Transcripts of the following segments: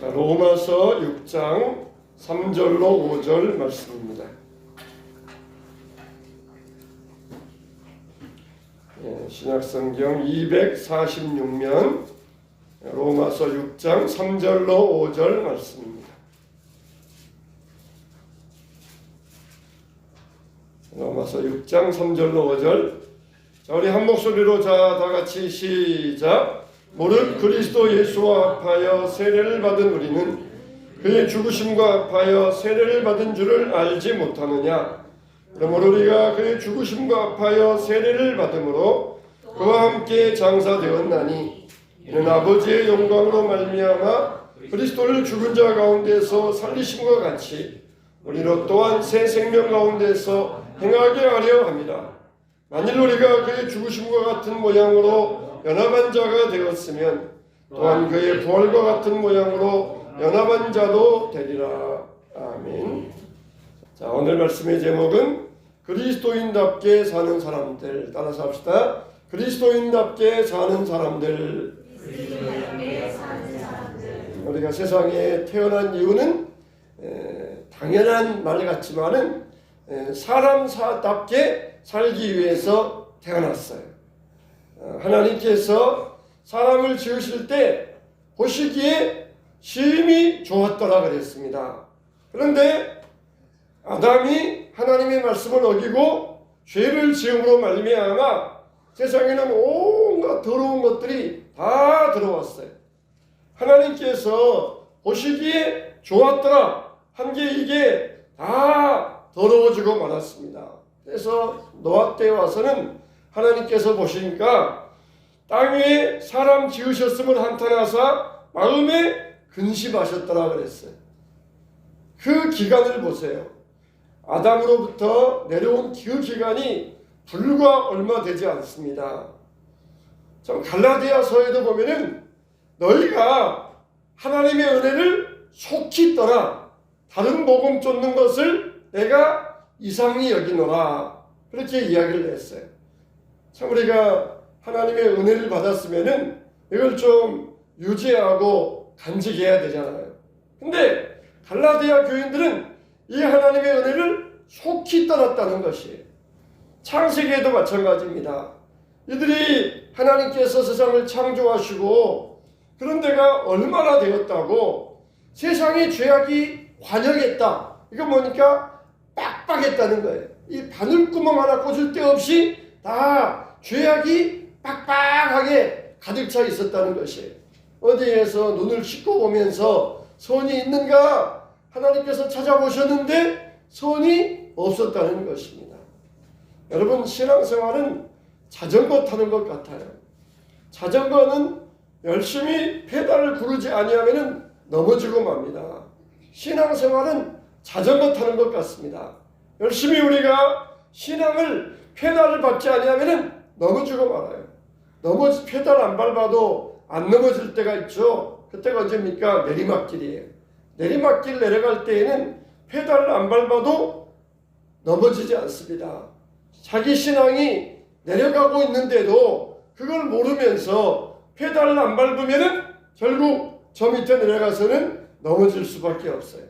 로마서 6장 3절로 5절 말씀입니다. 신약성경 246면 로마서 6장 3절로 5절 말씀입니다. 로마서 6장 3절로 5절. 자, 우리 한 목소리로 다 같이 시작. 무릇 그리스도 예수와 합하여 세례를 받은 우리는 그의 죽으심과 합하여 세례를 받은 줄을 알지 못하느냐. 그러므로 우리가 그의 죽으심과 합하여 세례를 받음으로 그와 함께 장사되었나니 이는 아버지의 영광으로 말미암아 그리스도를 죽은 자 가운데서 살리심과 같이 우리로 또한 새 생명 가운데서 행하게 하려 합니다. 만일 우리가 그의 죽으심과 같은 모양으로 연합한 자가 되었으면 또한 그의 부활과 같은 모양으로 연합한 자도 되리라. 아멘. 자, 오늘 말씀의 제목은 그리스도인답게 사는 사람들. 따라서 합시다. 그리스도인답게 사는 사람들. 우리가 세상에 태어난 이유는 당연한 말 같지만은 사람답게 살기 위해서 태어났어요. 하나님께서 사람을 지으실 때 보시기에 심히 좋았더라 그랬습니다. 그런데 아담이 하나님의 말씀을 어기고 죄를 지음으로 말미암아 세상에는 온갖 더러운 것들이 다 들어왔어요. 하나님께서 보시기에 좋았더라 한 게 이게 다 더러워지고 말았습니다. 그래서 노아 때 와서는 하나님께서 보시니까 땅 위에 사람 지으셨음을 한탄하사 마음에 근심하셨더라 그랬어요. 그 기간을 보세요. 아담으로부터 내려온 그 기간이 불과 얼마 되지 않습니다. 참 갈라디아서에도 보면은 너희가 하나님의 은혜를 속히 떠나 다른 복음 쫓는 것을 내가 이상히 여기노라 그렇게 이야기를 했어요. 참 우리가 하나님의 은혜를 받았으면은 이걸 좀 유지하고 간직해야 되잖아요. 근데 갈라디아 교인들은 이 하나님의 은혜를 속히 떠났다는 것이에요. 창세기에도 마찬가지입니다. 이들이 하나님께서 세상을 창조하시고 그런 데가 얼마나 되었다고 세상에 죄악이 관영했다. 이거 뭐니까 빡빡했다는 거예요. 이 바늘구멍 하나 꽂을 데 없이 다 죄악이 빡빡하게 가득 차 있었다는 것이에요. 어디에서 눈을 씻고 보면서 선이 있는가 하나님께서 찾아보셨는데 선이 없었다는 것입니다. 여러분, 신앙생활은 자전거 타는 것 같아요. 자전거는 열심히 페달을 구르지 아니하면 넘어지고 맙니다. 신앙생활은 자전거 타는 것 같습니다. 열심히 우리가 신앙을 페달을 밟지 아니하면 넘어지고 말아요. 페달 안 밟아도 안 넘어질 때가 있죠. 그때가 언제입니까? 내리막길이에요. 내리막길 내려갈 때에는 페달을 안 밟아도 넘어지지 않습니다. 자기 신앙이 내려가고 있는데도 그걸 모르면서 페달을 안 밟으면 결국 저 밑에 내려가서는 넘어질 수밖에 없어요.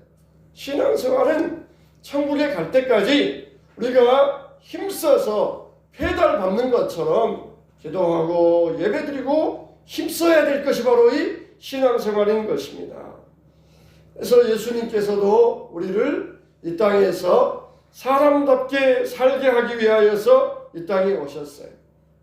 신앙생활은 천국에 갈 때까지 우리가 힘써서 페달 밟는 것처럼 기도하고 예배드리고 힘써야 될 것이 바로 이 신앙생활인 것입니다. 그래서 예수님께서도 우리를 이 땅에서 사람답게 살게 하기 위하여서 이 땅에 오셨어요.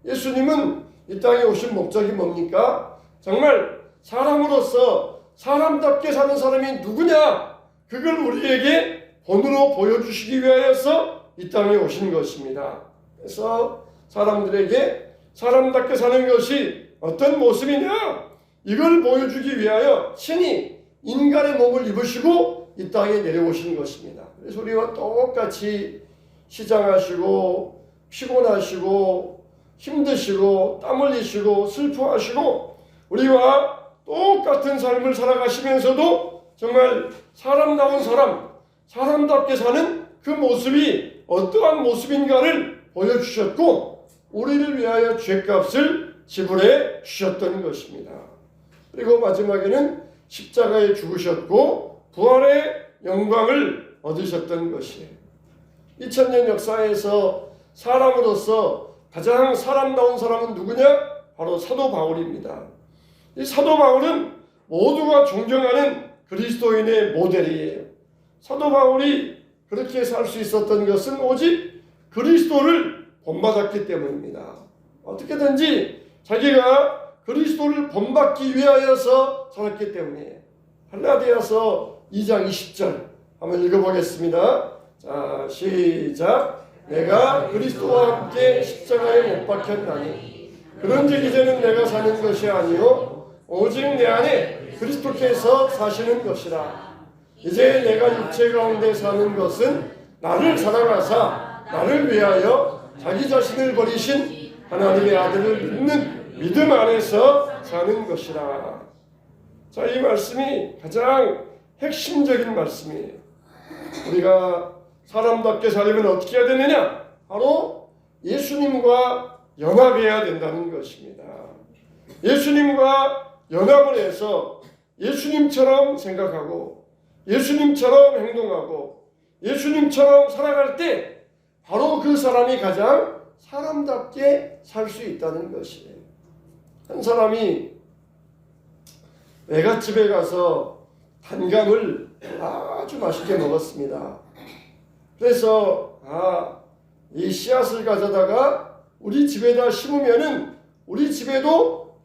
예수님은 이 땅에 오신 목적이 뭡니까? 정말 사람으로서 사람답게 사는 사람이 누구냐? 그걸 우리에게 본으로 보여주시기 위하여서 이 땅에 오신 것입니다. 그래서 사람들에게 사람답게 사는 것이 어떤 모습이냐? 이걸 보여주기 위하여 신이 인간의 몸을 입으시고 이 땅에 내려오신 것입니다. 그래서 우리와 똑같이 시장하시고 피곤하시고 힘드시고 땀 흘리시고 슬퍼하시고 우리와 똑같은 삶을 살아가시면서도 정말 사람다운 사람, 사람답게 사는 그 모습이 어떠한 모습인가를 보여주셨고 우리를 위하여 죄값을 지불해 주셨던 것입니다. 그리고 마지막에는 십자가에 죽으셨고 부활의 영광을 얻으셨던 것이에요. 2000년 역사에서 사람으로서 가장 사람다운 사람은 누구냐? 바로 사도 바울입니다. 이 사도 바울은 모두가 존경하는 그리스도인의 모델이에요. 사도 바울이 그렇게 살 수 있었던 것은 오직 그리스도를 본받았기 때문입니다. 어떻게든지 자기가 그리스도를 본받기 위하여서 살았기 때문에 갈라디아서 2장 20절 한번 읽어보겠습니다. 자, 시작. 내가 그리스도와 함께 십자가에 못 박혔나니 그런즉 이제는 내가 사는 것이 아니요 오직 내 안에 그리스도께서 사시는 것이라. 이제 내가 육체 가운데 사는 것은 나를 사랑하사 나를 위하여 자기 자신을 버리신 하나님의 아들을 믿는 믿음 안에서 사는 것이라. 자, 이 말씀이 가장 핵심적인 말씀이에요. 우리가 사람답게 살려면 어떻게 해야 되느냐? 바로 예수님과 연합해야 된다는 것입니다. 예수님과 연합을 해서 예수님처럼 생각하고 예수님처럼 행동하고 예수님처럼 살아갈 때 바로 그 사람이 가장 사람답게 살 수 있다는 것이에요. 한 사람이 외갓집에 가서 단감을 아주 맛있게 먹었습니다. 그래서 이 씨앗을 가져다가 우리 집에다 심으면은 우리 집에도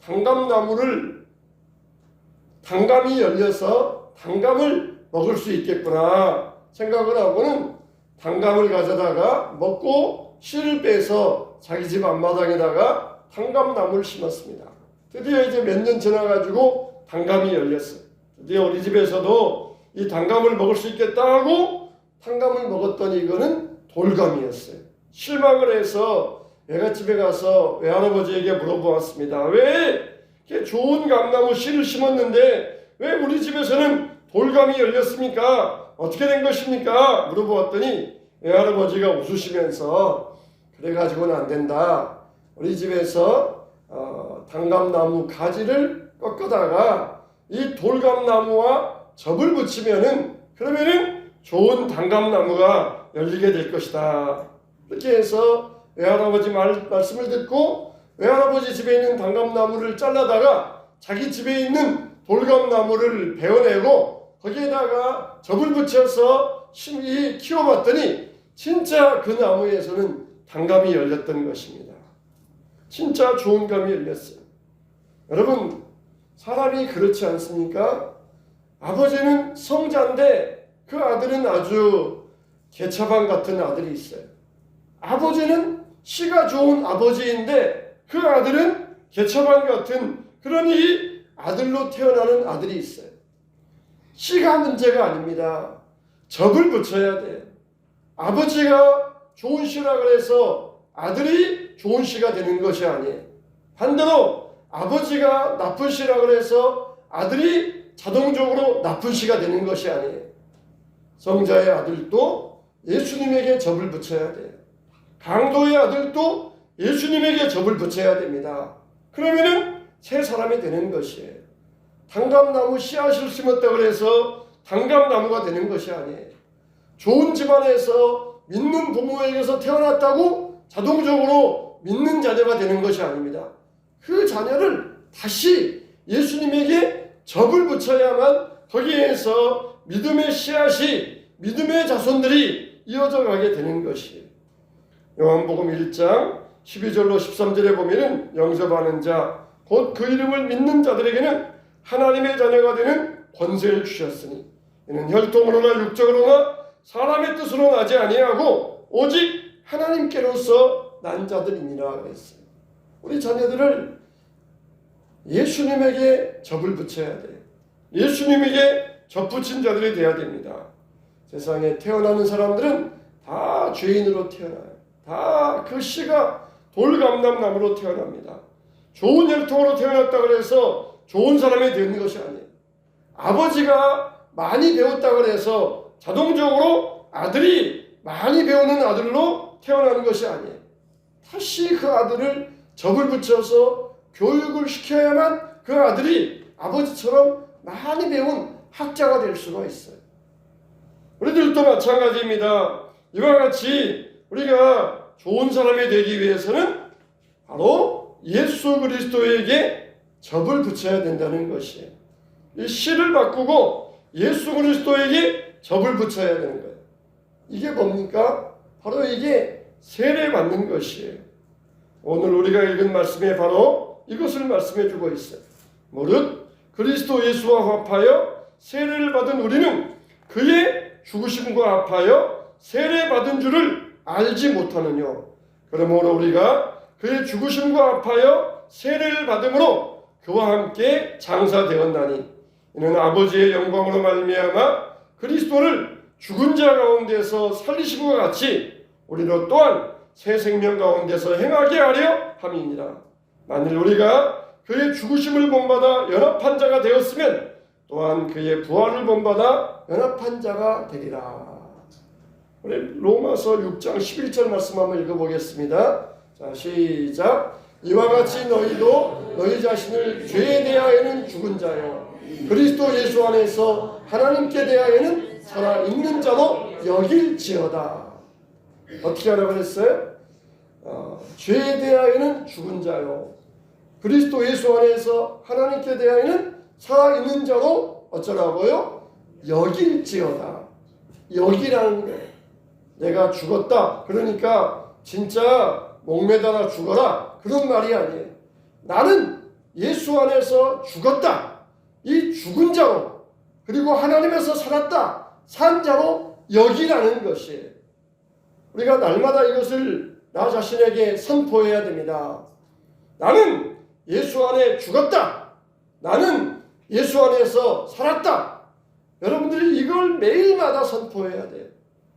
단감이 열려서 단감을 먹을 수 있겠구나 생각을 하고는 단감을 가져다가 먹고 씨를 빼서 자기 집 앞마당에다가 단감나무를 심었습니다. 드디어 이제 몇 년 지나가지고 단감이 열렸어요. 드디어 우리 집에서도 이 단감을 먹을 수 있겠다 하고 단감을 먹었더니 이거는 돌감이었어요. 실망을 해서 외갓집에 가서 외할아버지에게 물어보았습니다. 왜 이렇게 좋은 감나무 씨를 심었는데 왜 우리 집에서는 돌감이 열렸습니까? 어떻게 된 것입니까? 물어보았더니 외할아버지가 웃으시면서 그래가지고는 안 된다. 우리 집에서 단감나무 가지를 꺾어다가 이 돌감나무와 접을 붙이면은 그러면은 좋은 단감나무가 열리게 될 것이다. 이렇게 해서 외할아버지 말씀을 듣고 외할아버지 집에 있는 단감나무를 잘라다가 자기 집에 있는 돌감나무를 베어내고 거기에다가 접을 붙여서 키워봤더니 진짜 그 나무에서는 단감이 열렸던 것입니다. 진짜 좋은 감이 열렸어요. 여러분, 사람이 그렇지 않습니까? 아버지는 성자인데 그 아들은 아주 개차반 같은 아들이 있어요. 아버지는 씨가 좋은 아버지인데 그 아들은 개차반 같은 그런 이 아들로 태어나는 아들이 있어요. 씨가 문제가 아닙니다. 접을 붙여야 돼요. 아버지가 좋은 씨라 그래서 아들이 좋은 씨가 되는 것이 아니에요. 반대로 아버지가 나쁜 씨라 그래서 아들이 자동적으로 나쁜 씨가 되는 것이 아니에요. 성자의 아들도 예수님에게 접을 붙여야 돼요. 강도의 아들도 예수님에게 접을 붙여야 됩니다. 그러면은 새 사람이 되는 것이에요. 단감나무 씨앗을 심었다고 해서 단감나무가 되는 것이 아니에요. 좋은 집안에서 믿는 부모에게서 태어났다고 자동적으로 믿는 자녀가 되는 것이 아닙니다. 그 자녀를 다시 예수님에게 접을 붙여야만 거기에서 믿음의 씨앗이 믿음의 자손들이 이어져 가게 되는 것이에요. 요한복음 1장 12절로 13절에 보면은 영접하는 자 곧 그 이름을 믿는 자들에게는 하나님의 자녀가 되는 권세를 주셨으니 이는 혈통으로나 육적으로나 사람의 뜻으로 나지 아니하고 오직 하나님께로서 난 자들이니라 그랬어요. 우리 자녀들을 예수님에게 접을 붙여야 돼요. 예수님에게 접붙인 자들이 되어야 됩니다. 세상에 태어나는 사람들은 다 죄인으로 태어나요. 다 그 씨가 돌감람나무로 태어납니다. 좋은 혈통으로 태어났다고 해서 좋은 사람이 되는 것이 아니에요. 아버지가 많이 배웠다고 해서 자동적으로 아들이 많이 배우는 아들로 태어나는 것이 아니에요. 다시 그 아들을 접을 붙여서 교육을 시켜야만 그 아들이 아버지처럼 많이 배운 학자가 될 수가 있어요. 우리들도 마찬가지입니다. 이와 같이 우리가 좋은 사람이 되기 위해서는 바로 예수 그리스도에게 접을 붙여야 된다는 것이에요. 이 씨를 바꾸고 예수 그리스도에게 접을 붙여야 되는 거예요. 이게 뭡니까? 바로 이게 세례 받는 것이에요. 오늘 우리가 읽은 말씀에 바로 이것을 말씀해 주고 있어요. 무릇 그리스도 예수와 합하여 세례를 받은 우리는 그의 죽으심과 합하여 세례 받은 줄을 알지 못하느냐. 그러므로 우리가 그의 죽으심과 합하여 세례를 받음으로 그와 함께 장사되었나니 이는 아버지의 영광으로 말미암아 그리스도를 죽은 자 가운데서 살리심과 같이 우리로 또한 새 생명 가운데서 행하게 하려 함이니라. 만일 우리가 그의 죽으심을 본받아 연합한 자가 되었으면 또한 그의 부활을 본받아 연합한 자가 되리라. 우리 로마서 6장 11절 말씀 한번 읽어보겠습니다. 자, 시작. 이와 같이 너희도 너희 자신을 죄에 대하여는 죽은 자요 그리스도 예수 안에서 하나님께 대하여는 살아있는 자로 여길지어다. 어떻게 하라고 그랬어요? 죄에 대하여는 죽은 자요 그리스도 예수 안에서 하나님께 대하여는 살아있는 자로 어쩌라고요? 여길지어다. 여기라는 거예요. 내가 죽었다. 그러니까 진짜 목매달아 죽어라. 그런 말이 아니에요. 나는 예수 안에서 죽었다. 이 죽은 자로 그리고 하나님에서 살았다. 산 자로 여기라는 것이에요. 우리가 날마다 이것을 나 자신에게 선포해야 됩니다. 나는 예수 안에 죽었다. 나는 예수 안에서 살았다. 여러분들이 이걸 매일마다 선포해야 돼요.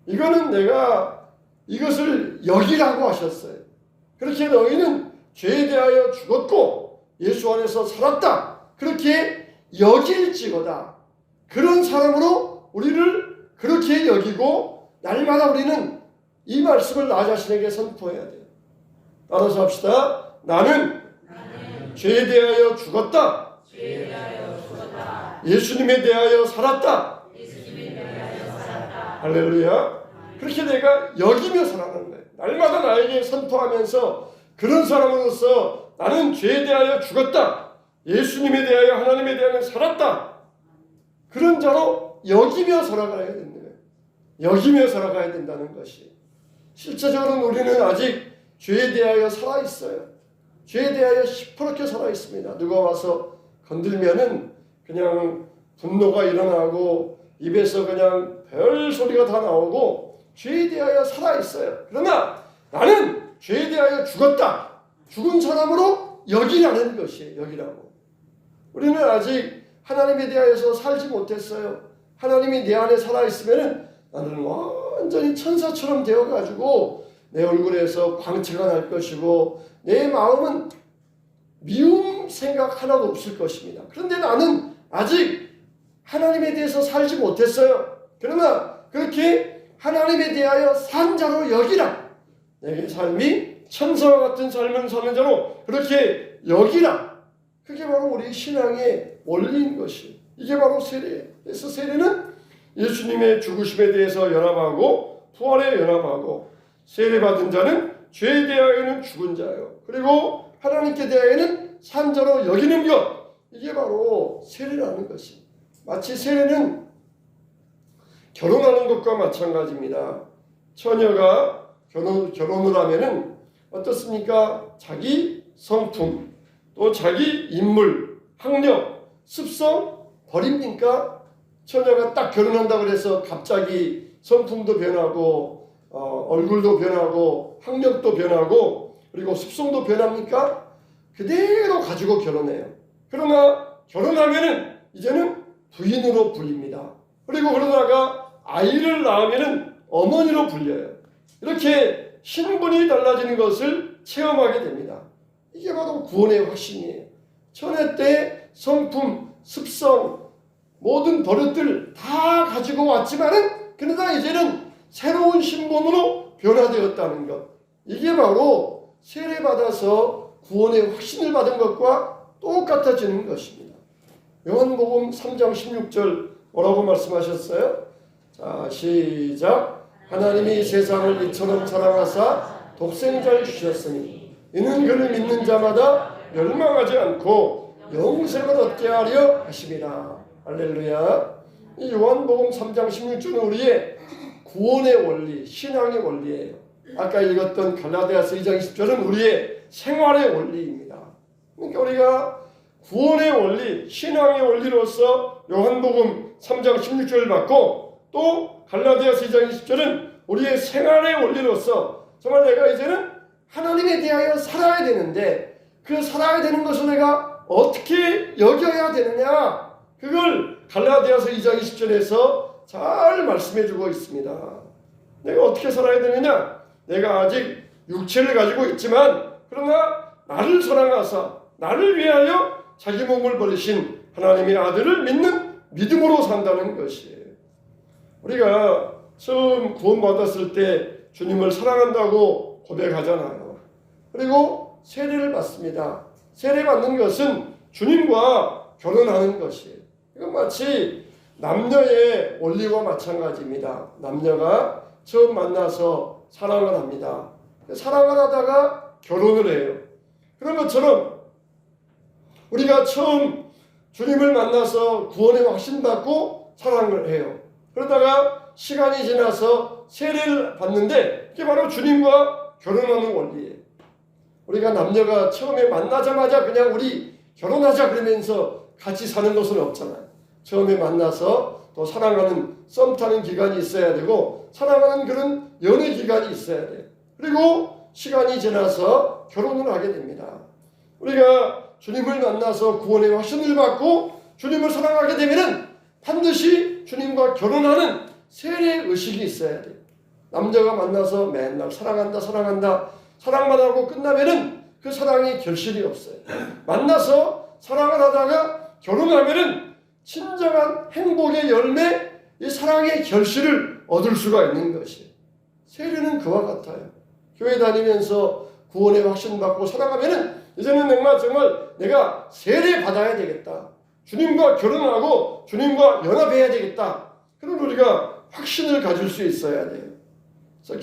이거는 내가 이것을 여기라고 하셨어요. 그렇게 너희는 죄에 대하여 죽었고 예수 안에서 살았다. 그렇게 여길지어다. 그런 사람으로 우리를 그렇게 여기고 날마다 우리는 이 말씀을 나 자신에게 선포해야 돼요. 따라서 합시다. 나는 죄에 대하여 죽었다. 예수님에 대하여 살았다. 할렐루야. 그렇게 내가 여기며 살아가는 거예요. 날마다 나에게 선포하면서 그런 사람으로서 나는 죄에 대하여 죽었다. 예수님에 대하여 하나님에 대하여 살았다. 그런 자로 여기며 살아가야 된다는 거예요. 여기며 살아가야 된다는 것이. 실제적으로는 우리는 아직 죄에 대하여 살아있어요. 죄에 대하여 시퍼렇게 살아있습니다. 누가 와서 건들면은 그냥 분노가 일어나고 입에서 그냥 별 소리가 다 나오고 죄에 대하여 살아있어요. 그러나 나는 죄에 대하여 죽었다. 죽은 사람으로 여기라는 것이에요. 여기라고. 우리는 아직 하나님에 대하여서 살지 못했어요. 하나님이 내 안에 살아있으면 나는 완전히 천사처럼 되어가지고 내 얼굴에서 광채가 날 것이고 내 마음은 미움 생각 하나도 없을 것입니다. 그런데 나는 아직 하나님에 대해서 살지 못했어요. 그러나 그렇게 하나님에 대하여 산 자로 여기라. 내게 삶이 천사와 같은 삶을 사는 자로 그렇게 여기라. 그게 바로 우리 신앙의 원리인 것이. 이게 바로 세례예요. 그래서 세례는 예수님의 죽으심에 대해서 연합하고 부활에 연합하고 세례받은 자는 죄에 대하여는 죽은 자요. 그리고 하나님께 대하여는 산 자로 여기는 것. 이게 바로 세례라는 것이. 마치 세례는 결혼하는 것과 마찬가지입니다. 처녀가 결혼을 하면은 어떻습니까? 자기 성품, 또 자기 인물, 학력, 습성 버립니까? 처녀가 딱 결혼한다 그래서 갑자기 성품도 변하고 얼굴도 변하고 학력도 변하고 그리고 습성도 변합니까? 그대로 가지고 결혼해요. 그러나 결혼하면은 이제는 부인으로 불립니다. 그리고 그러다가 아이를 낳으면은 어머니로 불려요. 이렇게 신분이 달라지는 것을 체험하게 됩니다. 이게 바로 구원의 확신이에요. 처녀 때 성품, 습성, 모든 버릇들 다 가지고 왔지만은 그러나 이제는 새로운 신분으로 변화되었다는 것. 이게 바로 세례받아서 구원의 확신을 받은 것과 똑같아지는 것입니다. 요한복음 3장 16절 뭐라고 말씀하셨어요? 자, 시작. 하나님이 세상을 이처럼 사랑하사 독생자를 주셨으니 이는 그를 믿는 자마다 멸망하지 않고 영생을 얻게 하려 하심이라. 할렐루야. 이 요한복음 3장 16절은 우리의 구원의 원리, 신앙의 원리예요. 아까 읽었던 갈라디아서 2장 20절은 우리의 생활의 원리입니다. 그러니까 우리가 구원의 원리, 신앙의 원리로서 요한복음 3장 16절을 받고 또 갈라디아서 2장 20절은 우리의 생활의 원리로서 정말 내가 이제는 하나님에 대하여 살아야 되는데 그 살아야 되는 것을 내가 어떻게 여겨야 되느냐, 그걸 갈라디아서 2장 20절에서 잘 말씀해 주고 있습니다. 내가 어떻게 살아야 되느냐, 내가 아직 육체를 가지고 있지만 그러나 나를 사랑하사 나를 위하여 자기 몸을 버리신 하나님의 아들을 믿는 믿음으로 산다는 것이에요. 우리가 처음 구원받았을 때 주님을 사랑한다고 고백하잖아요. 그리고 세례를 받습니다. 세례받는 것은 주님과 결혼하는 것이에요. 이건 마치 남녀의 원리와 마찬가지입니다. 남녀가 처음 만나서 사랑을 합니다. 사랑을 하다가 결혼을 해요. 그런 것처럼 우리가 처음 주님을 만나서 구원의 확신받고 사랑을 해요. 그러다가 시간이 지나서 세례를 받는데 그게 바로 주님과 결혼하는 원리예요. 우리가 남녀가 처음에 만나자마자 그냥 우리 결혼하자 그러면서 같이 사는 것은 없잖아요. 처음에 만나서 또 사랑하는 썸 타는 기간이 있어야 되고 사랑하는 그런 연애 기간이 있어야 돼요. 그리고 시간이 지나서 결혼을 하게 됩니다. 우리가 주님을 만나서 구원의 확신을 받고 주님을 사랑하게 되면은 반드시 주님과 결혼하는 세례 의식이 있어야 돼요. 남자가 만나서 맨날 사랑한다 사랑한다 사랑만 하고 끝나면은 그 사랑이 결실이 없어요. 만나서 사랑을 하다가 결혼하면은 진정한 행복의 열매, 이 사랑의 결실을 얻을 수가 있는 것이에요. 세례는 그와 같아요. 교회 다니면서 구원의 확신 받고 살아가면은 이제는 정말 내가 세례 받아야 되겠다. 주님과 결혼하고 주님과 연합해야 되겠다. 그런 우리가 확신을 가질 수 있어야 돼요. 그래서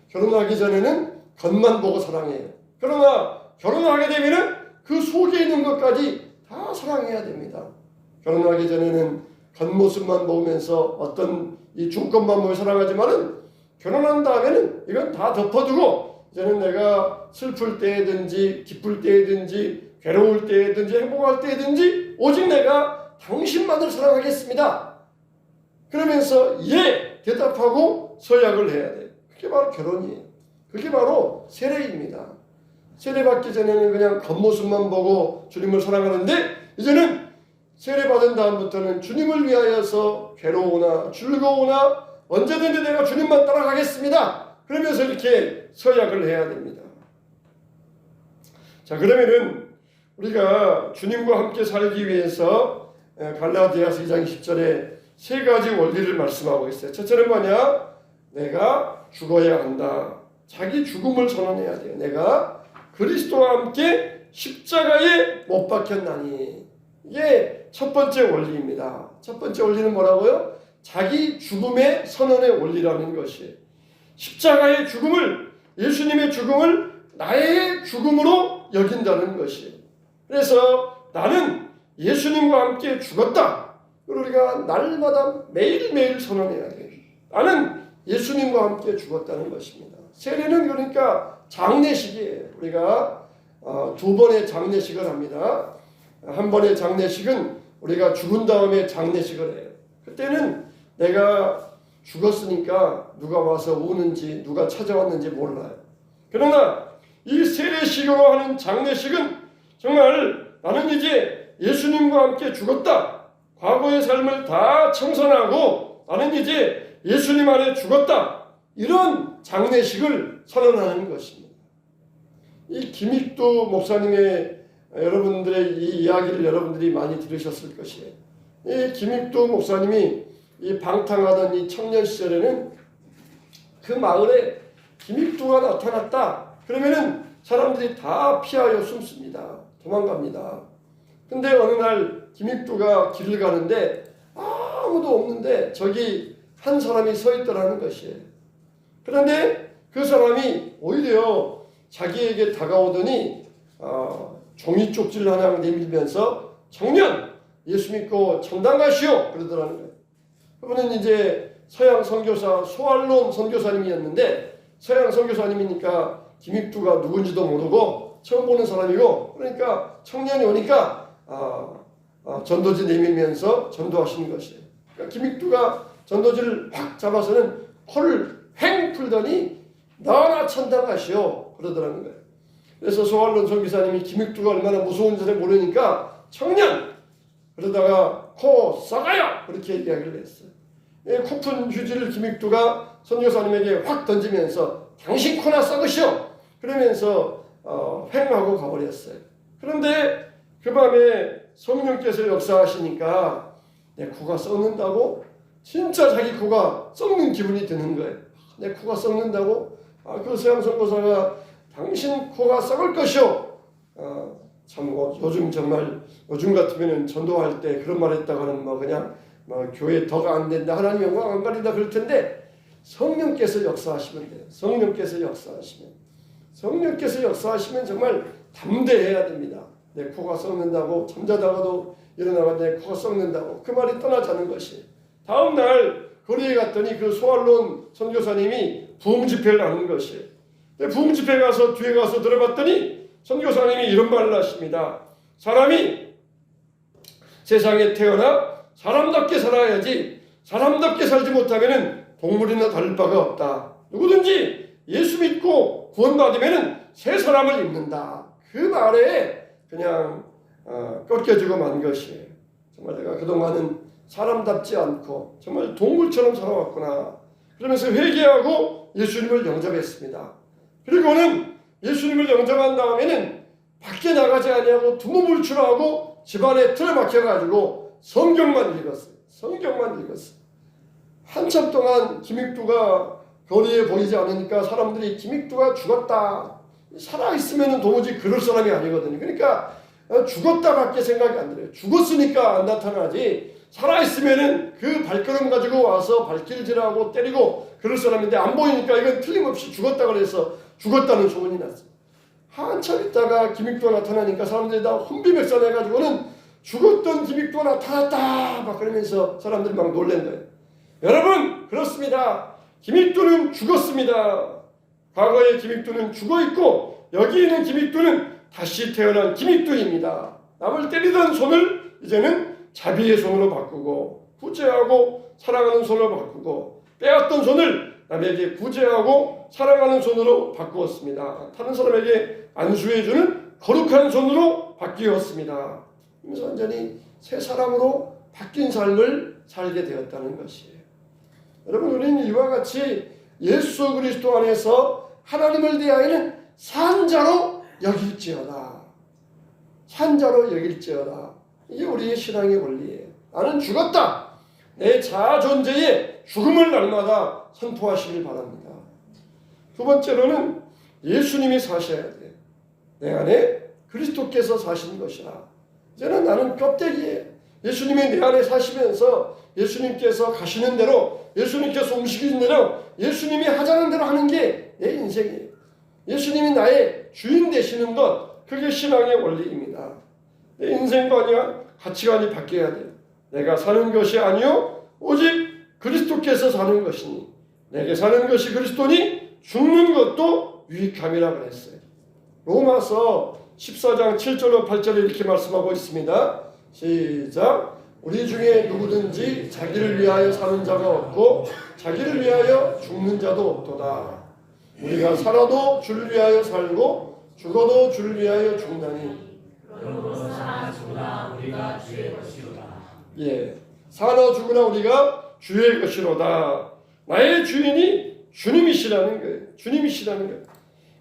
결혼하기 전에는 겉만 보고 사랑해요. 그러나 결혼하게 되면은 그 속에 있는 것까지 다 사랑해야 됩니다. 결혼하기 전에는 겉모습만 보면서 어떤 이 중권만 보고 사랑하지만은 결혼한 다음에는 이건 다 덮어두고 이제는 내가 슬플 때든지 기쁠 때든지 괴로울 때든지 행복할 때든지 오직 내가 당신만을 사랑하겠습니다. 그러면서 예 대답하고 서약을 해야 돼요. 그게 바로 결혼이에요. 그게 바로 세례입니다. 세례받기 전에는 그냥 겉모습만 보고 주님을 사랑하는데 이제는 세례받은 다음부터는 주님을 위하여서 괴로우나 즐거우나 언제든지 내가 주님만 따라가겠습니다. 그러면서 이렇게 서약을 해야 됩니다. 자, 그러면은 우리가 주님과 함께 살기 위해서 갈라디아서 2장 10절에 세 가지 원리를 말씀하고 있어요. 첫째는 뭐냐? 내가 죽어야 한다. 자기 죽음을 선언해야 돼요. 내가 그리스도와 함께 십자가에 못 박혔나니. 이게 첫 번째 원리입니다. 첫 번째 원리는 뭐라고요? 자기 죽음의 선언의 원리라는 것이에요. 십자가의 죽음을, 예수님의 죽음을 나의 죽음으로 여긴다는 것이에요. 그래서 나는 예수님과 함께 죽었다. 그리고 우리가 날마다 매일매일 선언해야 돼요. 나는 예수님과 함께 죽었다는 것입니다. 세례는 그러니까 장례식이에요. 우리가 두 번의 장례식을 합니다. 한 번의 장례식은 우리가 죽은 다음에 장례식을 해요. 그때는 내가 죽었으니까 누가 와서 우는지 누가 찾아왔는지 몰라요. 그러나 이 세례식으로 하는 장례식은 정말 나는 이제 예수님과 함께 죽었다. 과거의 삶을 다 청산하고 나는 이제 예수님 안에 죽었다. 이런 장례식을 선언하는 것입니다. 이 김익두 목사님의 여러분들의 이 이야기를 여러분들이 많이 들으셨을 것이에요. 이 김익두 목사님이 이 방탕하던 이 청년 시절에는 그 마을에 김익두가 나타났다. 그러면은 사람들이 다 피하여 숨습니다. 도망갑니다. 근데 어느 날 김익두가 길을 가는데 아무도 없는데 저기 한 사람이 서 있더라는 것이에요. 그런데 그 사람이 오히려 자기에게 다가오더니 종이 쪽지를 하나 내밀면서 청년 예수 믿고 전당 가시오 그러더라는 거예요. 그분은 이제 서양 선교사 소알론 선교사님이었는데 서양 선교사님이니까 김익두가 누군지도 모르고 처음 보는 사람이고 그러니까 청년이 오니까 전도지 내밀면서 전도하시는 것이에요. 그러니까 김익두가 전도지를 확 잡아서는 코를 횡 풀더니 나나 천당 가시오 그러더라는 거예요. 그래서 소알론 선교사님이 김익두가 얼마나 무서운지를 모르니까 청년 그러다가 코 썩어요 그렇게 이야기를 했어요. 코푼 휴지를 김익두가 선교사님에게 확 던지면서 당신 코나 썩으시오 그러면서 횡하고 가버렸어요. 그런데 그 밤에 성령께서 역사하시니까 내 코가 썩는다고? 진짜 자기 코가 썩는 기분이 드는 거예요. 내 코가 썩는다고? 그 서양 선교사가 당신 코가 썩을 것이오. 참 요즘 같으면 전도할 때 그런 말 했다가는 그냥 교회 덕 안 된다 하나님 영광 안 가린다 그럴 텐데 성령께서 역사하시면 돼요. 성령께서 역사하시면 정말 담대해야 됩니다. 내 코가 썩는다고 잠자다가도 일어나가 내 코가 썩는다고 그 말이 떠나자는 것이. 다음 날 거리에 갔더니 그 소알론 선교사님이 부흥 집회를 하는 것이에요. 부흥 집회 가서 뒤에 가서 들어봤더니 선교사님이 이런 말을 하십니다. 사람이 세상에 태어나 사람답게 살아야지 사람답게 살지 못하면은 동물이나 다를 바가 없다. 누구든지 예수 믿고 구원받으면은 새 사람을 입는다. 그 말에 그냥 꺾여지고 만 것이에요. 정말 내가 그동안은 사람답지 않고 정말 동물처럼 살아왔구나. 그러면서 회개하고 예수님을 영접했습니다. 그리고는 예수님을 영접한 다음에는 밖에 나가지 아니하고 두몸을 출하고 집안에 틀어박혀가지고 성경만 읽었어요. 한참 동안 김익두가 거리에 보이지 않으니까 사람들이 김익두가 죽었다. 살아있으면 도무지 그럴 사람이 아니거든요. 그러니까 죽었다밖에 생각이 안 들어요. 죽었으니까 안 나타나지 살아있으면 그 발걸음 가지고 와서 발길질하고 때리고 그럴 사람인데 안 보이니까 이건 틀림없이 죽었다 그래서 죽었다는 소문이 났어요. 한참 있다가 김익두가 나타나니까 사람들이 다 혼비백산해가지고는 죽었던 김익두가 나타났다 막 그러면서 사람들이 막 놀란 거예요. 여러분 그렇습니다. 김익두는 죽었습니다. 과거의 김익두는 죽어있고 여기 있는 김익두는 다시 태어난 김익두입니다. 남을 때리던 손을 이제는 자비의 손으로 바꾸고 구제하고 사랑하는 손으로 바꾸고 빼앗던 손을 남에게 구제하고 사랑하는 손으로 바꾸었습니다. 다른 사람에게 안수해주는 거룩한 손으로 바뀌었습니다. 그래서 완전히 새 사람으로 바뀐 삶을 살게 되었다는 것이에요. 여러분 우리는 이와 같이 예수 그리스도 안에서 하나님을 대하여는 산자로 여길지어다. 이게 우리의 신앙의 원리예요. 나는 죽었다. 내 자아 존재의 죽음을 날마다 선포하시길 바랍니다. 두 번째로는 예수님이 사셔야 돼. 내 안에 그리스도께서 사신 것이라. 이제는 나는 껍데기예요. 예수님이 내 안에 사시면서 예수님께서 가시는 대로 예수님께서 움직이는 대로 예수님이 하자는 대로 하는 게 내 인생이에요. 예수님이 나의 주인 되시는 것 그게 신앙의 원리입니다. 내 인생관이야 가치관이 바뀌어야 돼요. 내가 사는 것이 아니요 오직 그리스도께서 사는 것이니 내게 사는 것이 그리스도니 죽는 것도 유익함이라 그랬어요. 로마서 14장 7절로 8절에 이렇게 말씀하고 있습니다. 시작. 우리 중에 누구든지 자기를 위하여 사는 자가 없고 자기를 위하여 죽는 자도 없도다. 우리가 살아도 주를 위하여 살고 죽어도 주를 위하여 죽나니 그러므로 사나 죽으나 우리가 주의 것이로다. 사나 죽으나 우리가 주의 것이로다. 나의 주인이 주님이시라는 거예요.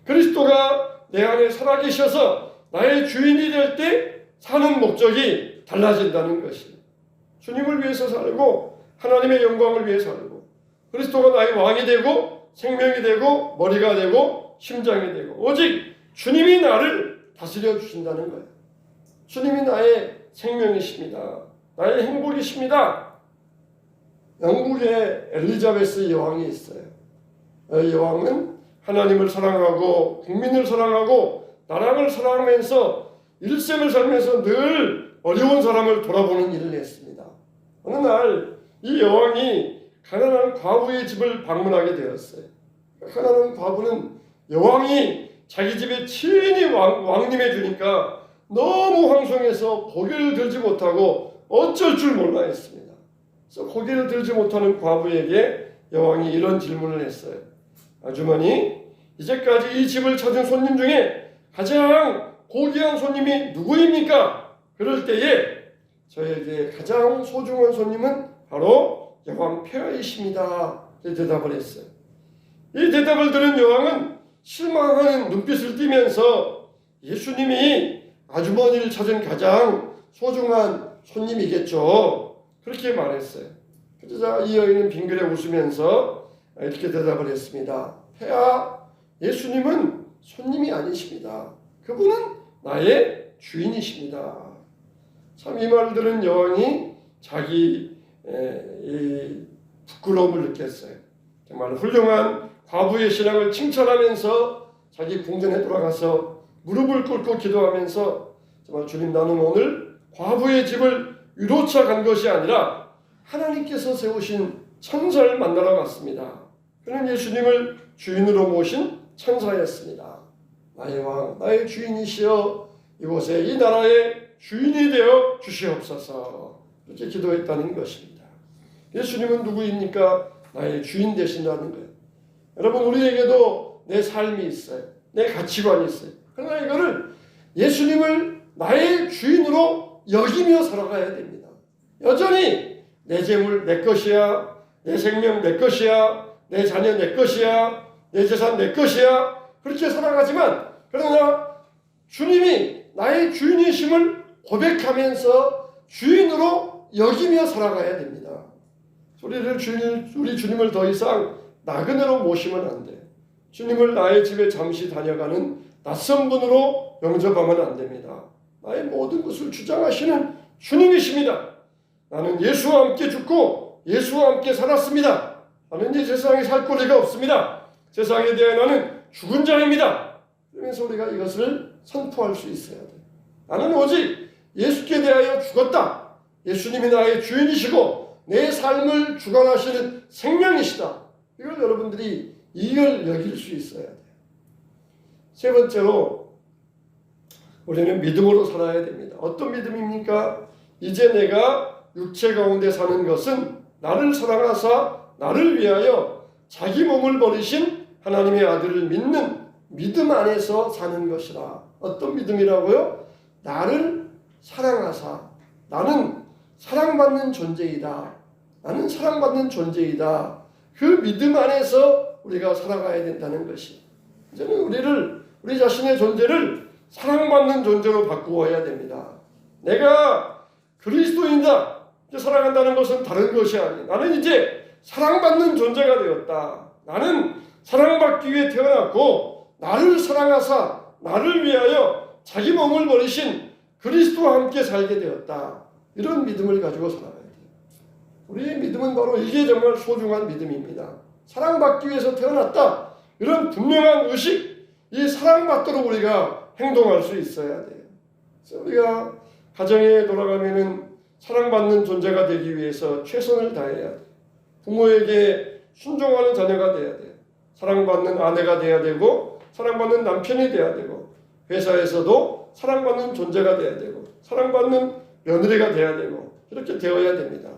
그리스도가 내 안에 살아계셔서 나의 주인이 될 때 사는 목적이 달라진다는 것이에요. 주님을 위해서 살고 하나님의 영광을 위해 살고 그리스도가 나의 왕이 되고 생명이 되고 머리가 되고 심장이 되고 오직 주님이 나를 다스려 주신다는 거예요. 주님이 나의 생명이십니다. 나의 행복이십니다. 영국에 엘리자베스 여왕이 있어요. 이 여왕은 하나님을 사랑하고 국민을 사랑하고 나라를 사랑하면서 일생을 살면서 늘 어려운 사람을 돌아보는 일을 했습니다. 어느 날 이 여왕이 가난한 과부의 집을 방문하게 되었어요. 가난한 과부는 여왕이 자기 집에 친히 왕림해 주니까 너무 황송해서 고개를 들지 못하고 어쩔 줄 몰라 했습니다. 그래서 고개를 들지 못하는 과부에게 여왕이 이런 질문을 했어요. 아주머니, 이제까지 이 집을 찾은 손님 중에 가장 고귀한 손님이 누구입니까? 그럴 때에 저에게 가장 소중한 손님은 바로 여왕 폐하이십니다. 대답을 했어요. 이 대답을 들은 여왕은 실망하는 눈빛을 띠면서 예수님이 아주머니를 찾은 가장 소중한 손님이겠죠. 그렇게 말했어요. 그러자 이 여인은 빙그레 웃으면서 이렇게 대답을 했습니다. 폐하, 예수님은 손님이 아니십니다. 그분은 나의 주인이십니다. 참 이 말을 들은 여왕이 자기 이 부끄러움을 느꼈어요. 정말 훌륭한 과부의 신앙을 칭찬하면서 자기 궁전에 돌아가서 무릎을 꿇고 기도하면서 정말 주님, 나는 오늘 과부의 집을 유로차 간 것이 아니라 하나님께서 세우신 천사를 만나러 갔습니다. 그는 예수님을 주인으로 모신 천사였습니다. 나의 왕, 나의 주인이시여 이곳에 이 나라의 주인이 되어 주시옵소서. 이렇게 기도했다는 것입니다. 예수님은 누구입니까? 나의 주인 되신다는 거예요. 여러분, 우리에게도 내 삶이 있어요. 내 가치관이 있어요. 그러나 이거를 예수님을 나의 주인으로 여기며 살아가야 됩니다. 여전히 내 재물 내 것이야, 내 생명 내 것이야, 내 자녀 내 것이야, 내 재산 내 것이야, 그렇게 살아가지만 그러나 주님이 나의 주인이심을 고백하면서 주인으로 여기며 살아가야 됩니다. 우리 주님을 더 이상 나그네로 모시면 안 돼. 주님을 나의 집에 잠시 다녀가는 낯선 분으로 영접하면 안 됩니다. 나의 모든 것을 주장하시는 주님이십니다. 나는 예수와 함께 죽고 예수와 함께 살았습니다. 나는 이제 세상에 살 권리가 없습니다. 세상에 대해 나는 죽은 자입니다. 그러면서 우리가 이것을 선포할 수 있어야 돼. 나는 오직 예수께 대하여 죽었다. 예수님이 나의 주인이시고 내 삶을 주관하시는 생명이시다. 이걸 여러분들이 이걸 여길 수 있어야 돼요. 세 번째로 우리는 믿음으로 살아야 됩니다. 어떤 믿음입니까? 이제 내가 육체 가운데 사는 것은 나를 사랑하사 나를 위하여 자기 몸을 버리신 하나님의 아들을 믿는 믿음 안에서 사는 것이라. 어떤 믿음이라고요? 나를 사랑하사 나는 사랑받는 존재이다. 나는 사랑받는 존재이다. 그 믿음 안에서 우리가 살아가야 된다는 것이. 이제는 우리 자신의 존재를 사랑받는 존재로 바꾸어야 됩니다. 내가 그리스도인이다. 이제 살아간다는 것은 다른 것이 아니에요. 나는 이제 사랑받는 존재가 되었다. 나는 사랑받기 위해 태어났고 나를 사랑하사 나를 위하여 자기 몸을 버리신 그리스도와 함께 살게 되었다. 이런 믿음을 가지고 살아가야 돼요. 우리의 믿음은 바로 이게 정말 소중한 믿음입니다. 사랑받기 위해서 태어났다. 이런 분명한 의식, 이 사랑받도록 우리가 행동할 수 있어야 돼요. 그래서 우리가 가정에 돌아가면은 사랑받는 존재가 되기 위해서 최선을 다해야 돼요. 부모에게 순종하는 자녀가 돼야 돼요. 사랑받는 아내가 돼야 되고 사랑받는 남편이 돼야 되고 회사에서도 사랑받는 존재가 돼야 되고 사랑받는 며느리가 돼야 되고 이렇게 되어야 됩니다.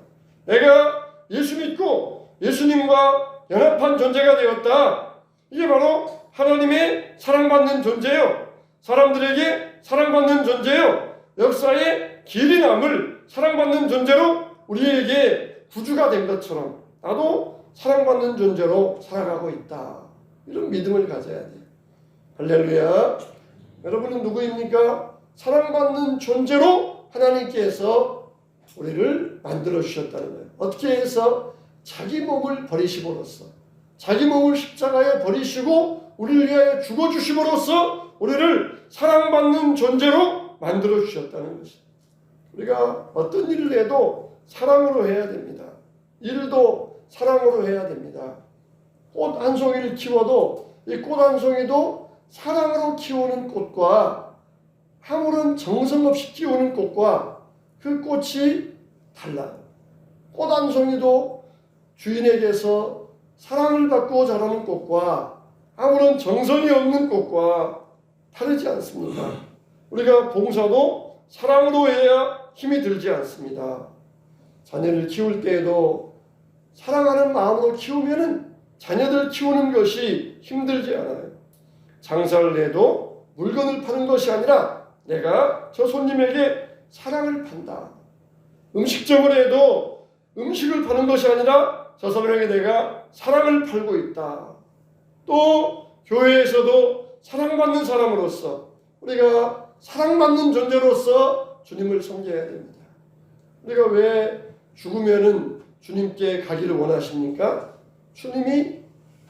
내가 예수 믿고 예수님과 연합한 존재가 되었다. 이게 바로 하나님의 사랑받는 존재요. 사람들에게 사랑받는 존재요. 역사의 길이 남을 사랑받는 존재로 우리에게 구주가 된 것처럼 나도 사랑받는 존재로 살아가고 있다. 이런 믿음을 가져야 돼요. 할렐루야. 여러분은 누구입니까? 사랑받는 존재로 하나님께서 우리를 만들어 주셨다는 거예요. 어떻게 해서? 자기 몸을 버리심으로써, 자기 몸을 십자가에 버리시고 우리를 위하여 죽어주심으로써 우리를 사랑받는 존재로 만들어 주셨다는 것입니다. 우리가 어떤 일을 해도 사랑으로 해야 됩니다. 일도 사랑으로 해야 됩니다. 꽃 한 송이를 키워도 이 꽃 한 송이도 사랑으로 키우는 꽃과 아무런 정성 없이 키우는 꽃과 그 꽃이 달라요. 꽃 한 송이도 주인에게서 사랑을 받고 자라는 꽃과 아무런 정성이 없는 꽃과 다르지 않습니다. 우리가 봉사도 사랑으로 해야 힘이 들지 않습니다. 자녀를 키울 때에도 사랑하는 마음으로 키우면은 자녀들 키우는 것이 힘들지 않아요. 장사를 해도 물건을 파는 것이 아니라 내가 저 손님에게 사랑을 판다. 음식점을 해도 음식을 파는 것이 아니라 저 사람에게 내가 사랑을 팔고 있다. 또 교회에서도 사랑받는 사람으로서 우리가 사랑받는 존재로서 주님을 섬겨야 됩니다. 우리가 왜 죽으면은 주님께 가기를 원하십니까? 주님이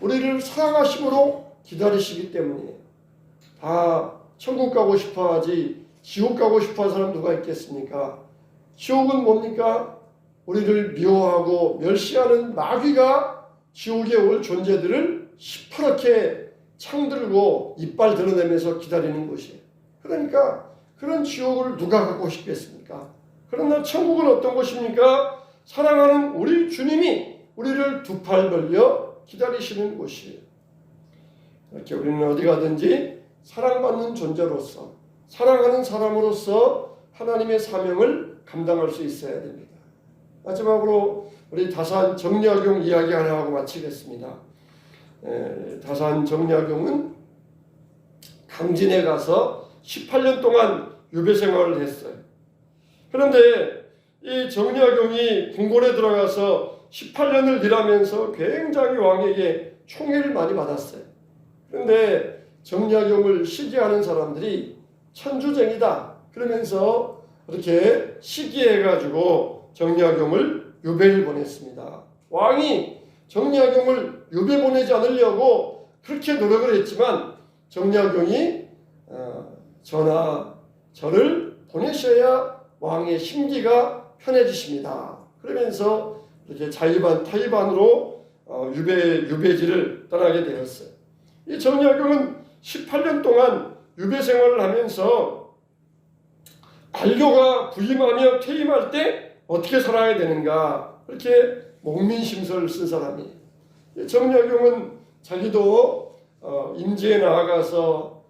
우리를 사랑하심으로 기다리시기 때문이에요. 다 천국 가고 싶어 하지 지옥 가고 싶어 하는 사람 누가 있겠습니까? 지옥은 뭡니까? 우리를 미워하고 멸시하는 마귀가 지옥에 올 존재들을 시퍼렇게 창들고 이빨 드러내면서 기다리는 곳이에요. 그러니까 그런 지옥을 누가 가고 싶겠습니까? 그러나 천국은 어떤 곳입니까? 사랑하는 우리 주님이 우리를 두 팔 벌려 기다리시는 곳이에요. 이렇게 우리는 어디 가든지 사랑받는 존재로서 사랑하는 사람으로서 하나님의 사명을 감당할 수 있어야 됩니다. 마지막으로 우리 다산 정약용 이야기 하나 하고 마치겠습니다. 다산 정약용은 강진에 가서 18년 동안 유배 생활을 했어요. 그런데 이 정약용이 궁궐에 들어가서 18년을 일하면서 굉장히 왕에게 총애를 많이 받았어요. 그런데 정약용을 시기하는 사람들이 천주쟁이다 그러면서 이렇게 시기해가지고 정약용을 유배를 보냈습니다. 왕이 정약용을 유배 보내지 않으려고 그렇게 노력을 했지만 정약용이 저나 저를 보내셔야 왕의 심기가 편해지십니다. 그러면서 이렇게 자의반 타의반으로 유배지를 떠나게 되었어요. 이 정약용은 18년 동안 유배 생활을 하면서 관료가 부임하며 퇴임할 때 어떻게 살아야 되는가 그렇게 목민심서를 쓴 사람이에요. 정약용은 자기도 임지에 나아가서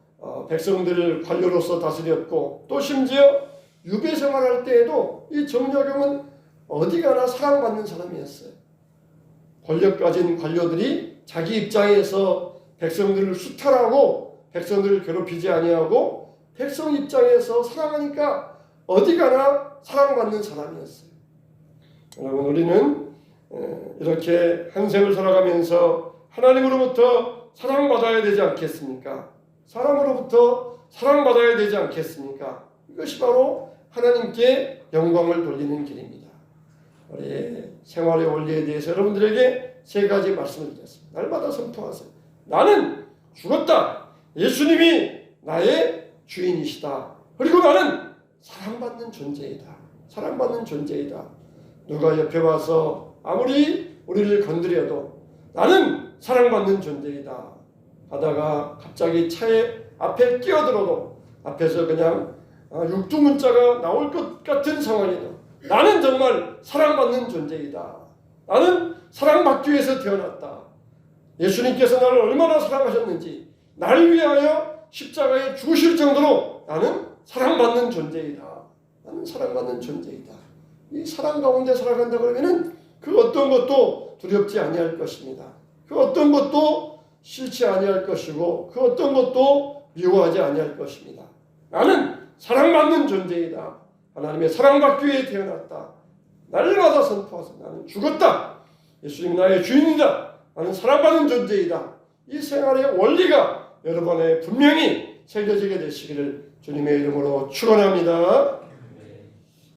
백성들을 관료로서 다스렸고 또 심지어 유배 생활할 때에도 이 정약용은 어디 가나 사랑받는 사람이었어요. 권력 가진 관료들이 자기 입장에서 백성들을 수탈하고 백성들을 괴롭히지 아니하고 백성 입장에서 사랑하니까 어디 가나 사랑받는 사람이었어요. 여러분 우리는 이렇게 한 생을 살아가면서 하나님으로부터 사랑받아야 되지 않겠습니까? 사람으로부터 사랑받아야 되지 않겠습니까? 이것이 바로 하나님께 영광을 돌리는 길입니다. 우리 생활의 원리에 대해서 여러분들에게 세 가지 말씀을 드렸습니다. 날마다 선포하세요. 나는 죽었다. 예수님이 나의 주인이시다. 그리고 나는 사랑받는 존재이다. 사랑받는 존재이다. 누가 옆에 와서 아무리 우리를 건드려도 나는 사랑받는 존재이다. 하다가 갑자기 차에 앞에 끼어들어도 앞에서 그냥 육두문자가 나올 것 같은 상황에도 나는 정말 사랑받는 존재이다. 나는 사랑받기 위해서 태어났다. 예수님께서 나를 얼마나 사랑하셨는지 나를 위하여 십자가에 죽으실 정도로 나는 사랑받는 존재이다. 나는 사랑받는 존재이다. 이 사랑 가운데 살아간다 그러면은 그 어떤 것도 두렵지 아니할 것입니다. 그 어떤 것도 싫지 아니할 것이고 그 어떤 것도 미워하지 아니할 것입니다. 나는 사랑받는 존재이다. 하나님의 사랑받기 위해 태어났다. 날마다 선포하서 나는 죽었다. 예수님이 나의 주인이다. 나는 사랑받는 존재이다. 이 생활의 원리가 여러분의 분명히 새겨지게 되시기를 주님의 이름으로 축원합니다.